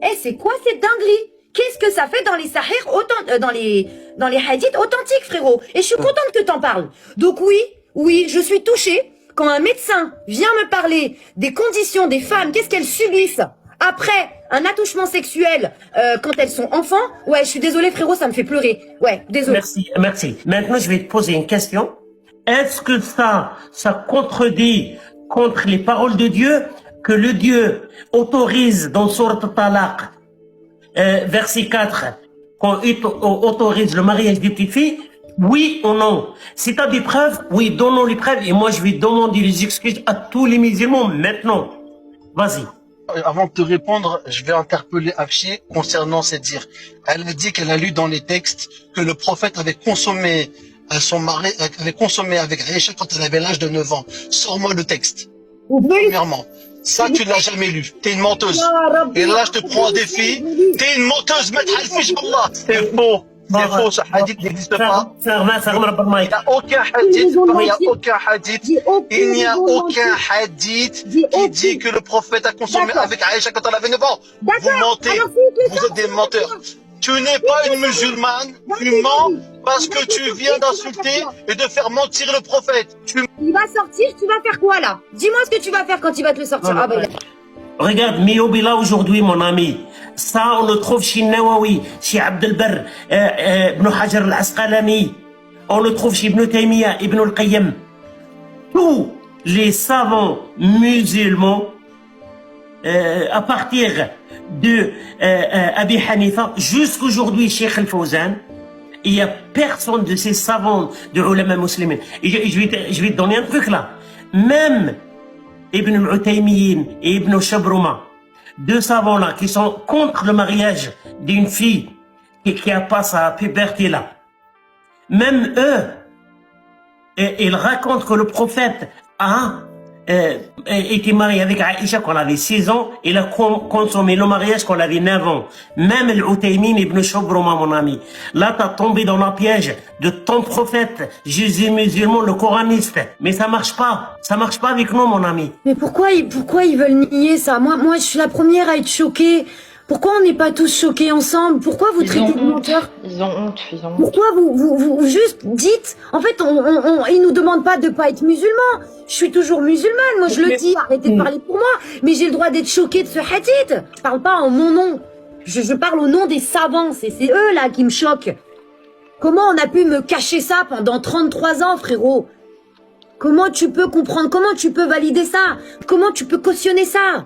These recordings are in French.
Eh, c'est quoi cette dinguerie? Qu'est-ce que ça fait dans les sahih, dans les hadiths authentiques, frérot? Et je suis contente que t'en parles. Donc oui, je suis touchée quand un médecin vient me parler des conditions des femmes, qu'est-ce qu'elles subissent après un attouchement sexuel quand elles sont enfants. Ouais, je suis désolée, frérot, ça me fait pleurer. Ouais, désolée. Merci. Maintenant, je vais te poser une question. Est-ce que ça contredit contre les paroles de Dieu que le Dieu autorise dans Sourate Talaq, verset 4, qu'on autorise le mariage des petites filles? Oui ou non? Si tu as des preuves, oui, donnons les preuves. Et moi, je vais demander les excuses à tous les musulmans maintenant. Vas-y. Avant de te répondre, je vais interpeller Afshi concernant ces dires. Elle a dit qu'elle a lu dans les textes que le prophète avait consommé avec Aïcha quand elle avait l'âge de 9 ans. Sors-moi le texte. Premièrement. Ça, tu l'as jamais lu. T'es une menteuse. Et là, je te prends au défi. T'es une menteuse, c'est faux. C'est faux, ce hadith n'existe pas. Il n'y a aucun hadith. Il n'y a aucun hadith qui dit que le prophète a consommé avec Aïcha quand elle avait 9 ans. Vous mentez. Vous êtes des menteurs. Tu n'es pas une musulmane. Tu mens parce que tu viens d'insulter et de faire mentir le prophète. Il va sortir, tu vas faire quoi là? Dis-moi ce que tu vas faire quand il va te le sortir. Ah, bah, regarde, Miobila aujourd'hui, mon ami. Ça, on le trouve chez Nawawi, chez Abd al-Barr, Ibn Hajar al-Asqalani. On le trouve chez Ibn Taymiyyah, Ibn al-Qayyim. Tous les savants musulmans, à partir de Abi Hanifa jusqu'aujourd'hui, Cheikh al-Fawzan, il n'y a personne de ces savants de ulama musulmans. Et je vais te donner un truc là. Même Ibn al-Utaymiyin et Ibn Shabruma, deux savants là qui sont contre le mariage d'une fille qui a pas sa puberté là. Même eux, ils racontent que le prophète a été marié avec Aïcha quand elle avait 6 ans, il a consommé le mariage quand elle avait 9 ans. Même l'Utaymin ibn Shabruma, mon ami. Là, t'as tombé dans la piège de ton prophète, Jésus musulman, le coraniste. Mais ça marche pas. Ça marche pas avec nous, mon ami. Mais pourquoi ils veulent nier ça? Moi, je suis la première à être choquée. Pourquoi on n'est pas tous choqués ensemble? Pourquoi vous traitez de menteurs? Ils ont honte. Pourquoi vous juste dites... En fait, ils nous demandent pas de pas être musulmans. Je suis toujours musulmane, moi je le dis, arrêtez de parler pour moi. Mais j'ai le droit d'être choquée de ce hadith. Je parle pas en mon nom. Je parle au nom des savants, c'est eux là qui me choquent. Comment on a pu me cacher ça pendant 33 ans, frérot? Comment tu peux comprendre? Comment tu peux valider ça? Comment tu peux cautionner ça?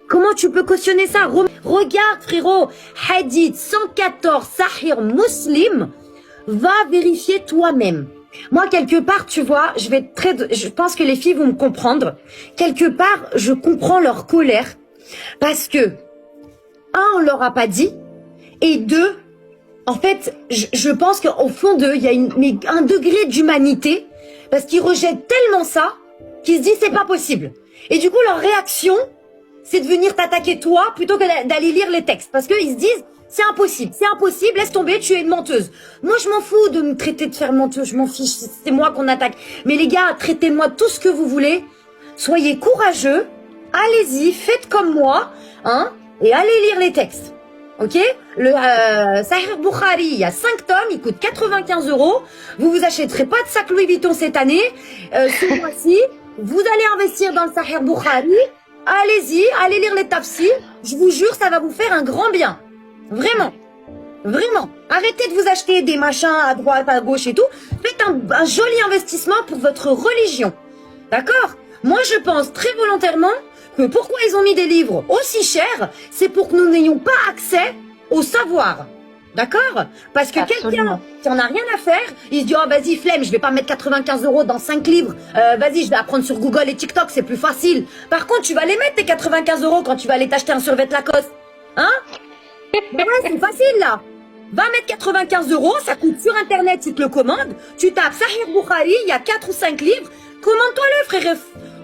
Comment tu peux cautionner ça? Regarde, frérot, hadith 114 Sahih Muslim, va vérifier toi-même. Moi, quelque part, tu vois, je pense que les filles vont me comprendre. Quelque part, je comprends leur colère. Parce que, un, on leur a pas dit. Et deux, en fait, je pense qu'au fond d'eux, il y a un degré d'humanité. Parce qu'ils rejettent tellement ça, qu'ils se disent c'est pas possible. Et du coup, leur réaction, c'est de venir t'attaquer toi plutôt que d'aller lire les textes. Parce qu'ils se disent, c'est impossible, laisse tomber, tu es une menteuse. Moi, je m'en fous de me traiter de faire menteuse, je m'en fiche, c'est moi qu'on attaque. Mais les gars, traitez-moi tout ce que vous voulez, soyez courageux, allez-y, faites comme moi, hein, et allez lire les textes. Ok? Le Sahih Bukhari, il y a 5 tomes, il coûte 95 €. Vous vous achèterez pas de sac Louis Vuitton cette année. Ce mois-ci, vous allez investir dans le Sahih Bukhari. Allez-y, allez lire les tafsirs. Je vous jure, ça va vous faire un grand bien. Vraiment. Vraiment. Arrêtez de vous acheter des machins à droite, à gauche et tout. Faites un joli investissement pour votre religion. D'accord? Moi, je pense très volontairement que pourquoi ils ont mis des livres aussi chers, c'est pour que nous n'ayons pas accès au savoir. D'accord? Parce que quelqu'un qui en a rien à faire, il se dit, oh vas-y flemme, je vais pas mettre 95 € dans 5 livres, vas-y je vais apprendre sur Google et TikTok, c'est plus facile. Par contre, tu vas les mettre tes 95 € quand tu vas aller t'acheter un survêt Lacoste. Hein? Ouais, c'est facile là. Va mettre 95 €, ça coûte sur internet, tu te le commandes, tu tapes Sahih Bukhari, il y a 4 ou 5 livres, commande-toi-le frère,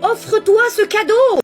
offre-toi ce cadeau.